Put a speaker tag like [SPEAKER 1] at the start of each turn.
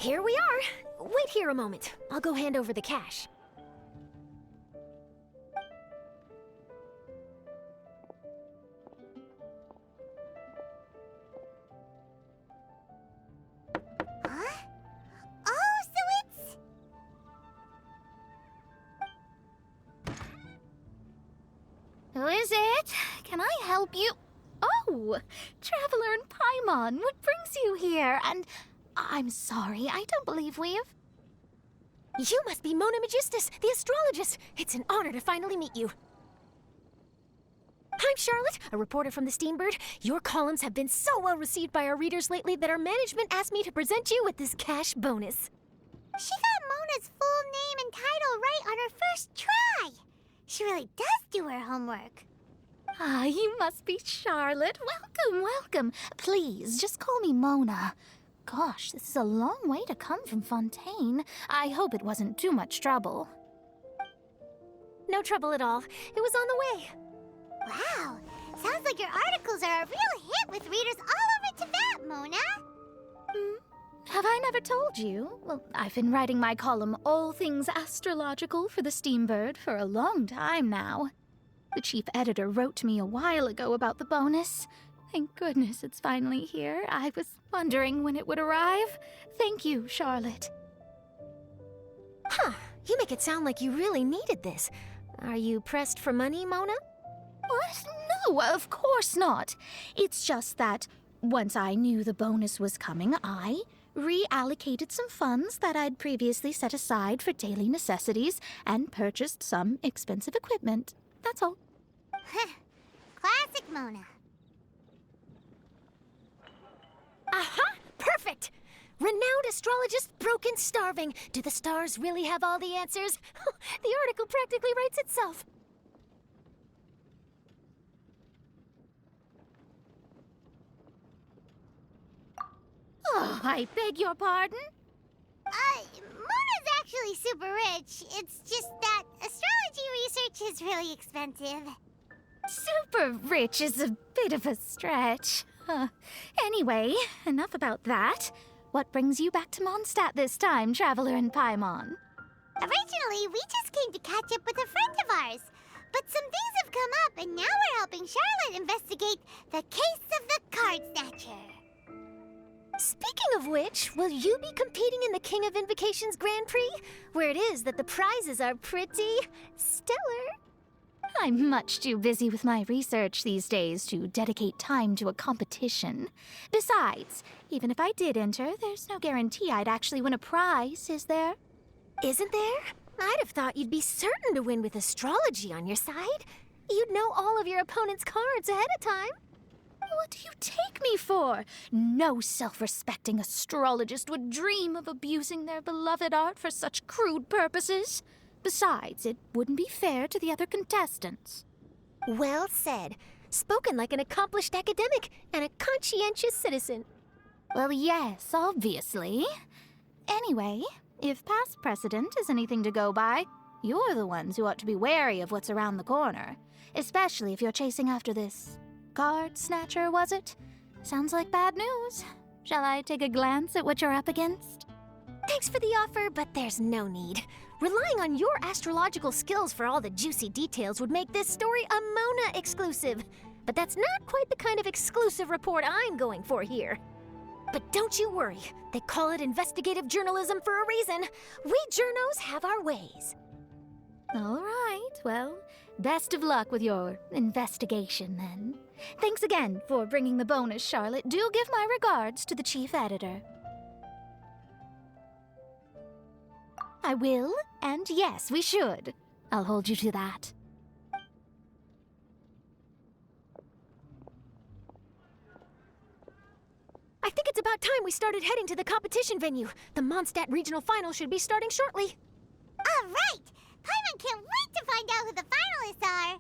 [SPEAKER 1] Here we are. Wait here a moment. I'll go hand over the cash.
[SPEAKER 2] Huh? Oh, so it's...
[SPEAKER 3] Who is it? Can I help you? Oh, Traveler and Paimon, what brings you here? And I'm sorry, I don't believe we've...
[SPEAKER 1] You must be Mona Magistus, the astrologist. It's an honor to finally meet you. I'm Charlotte, a reporter from the Steambird. Your columns have been so well received by our readers lately that our management asked me to present you with this cash bonus.
[SPEAKER 2] She got Mona's full name and title right on her first try. She really does do her homework.
[SPEAKER 3] Ah, you must be Charlotte. Welcome, welcome. Please, just call me Mona. Gosh, this is a long way to come from Fontaine. I hope it wasn't too much trouble.
[SPEAKER 1] No trouble at all. It was on the way.
[SPEAKER 2] Wow, sounds like your articles are a real hit with readers all over Tibet, Mona.
[SPEAKER 3] Have I never told you? Well, I've been writing my column All Things Astrological for the Steambird for a long time now. The chief editor wrote to me a while ago about the bonus. Thank goodness it's finally here. I was wondering when it would arrive. Thank you, Charlotte.
[SPEAKER 1] Huh, you make it sound like you really needed this. Are you pressed for money, Mona?
[SPEAKER 3] What? No, of course not. It's just that once I knew the bonus was coming, I reallocated some funds that I'd previously set aside for daily necessities and purchased some expensive equipment. That's all.
[SPEAKER 2] Classic Mona.
[SPEAKER 1] Aha! Perfect! Renowned astrologist, broken starving. Do the stars really have all the answers? The article practically writes itself.
[SPEAKER 3] Oh, I beg your pardon?
[SPEAKER 2] Mona's actually super rich. It's just that astrology research is really expensive.
[SPEAKER 3] Super rich is a bit of a stretch. Anyway, enough about that. What brings you back to Mondstadt this time, Traveler and Paimon?
[SPEAKER 2] Originally, we just came to catch up with a friend of ours. But some things have come up, and now we're helping Charlotte investigate the case of the Card Snatcher.
[SPEAKER 1] Speaking of which, will you be competing in the King of Invocations Grand Prix? Where it is that the prizes are pretty stellar.
[SPEAKER 3] I'm much too busy with my research these days to dedicate time to a competition. Besides, even if I did enter, there's no guarantee I'd actually win a prize, is there?
[SPEAKER 1] Isn't there? I'd have thought you'd be certain to win with astrology on your side. You'd know all of your opponent's cards ahead of time.
[SPEAKER 3] What do you take me for? No self-respecting astrologist would dream of abusing their beloved art for such crude purposes. Besides, it wouldn't be fair to the other contestants.
[SPEAKER 1] Well said. Spoken like an accomplished academic and a conscientious citizen.
[SPEAKER 3] Well, yes, obviously. Anyway, if past precedent is anything to go by, you're the ones who ought to be wary of what's around the corner. Especially if you're chasing after this Card Snatcher, was it? Sounds like bad news. Shall I take a glance at what you're up against?
[SPEAKER 1] Thanks for the offer, but there's no need. Relying on your astrological skills for all the juicy details would make this story a Mona exclusive. But that's not quite the kind of exclusive report I'm going for here. But don't you worry. They call it investigative journalism for a reason. We journos have our ways.
[SPEAKER 3] All right, well, best of luck with your investigation, then. Thanks again for bringing the bonus, Charlotte. Do give my regards to the chief editor. I will, and yes, we should. I'll hold you to that.
[SPEAKER 1] I think it's about time we started heading to the competition venue. The Mondstadt Regional Final should be starting shortly.
[SPEAKER 2] All right! Paimon can't wait to find out who the finalists are!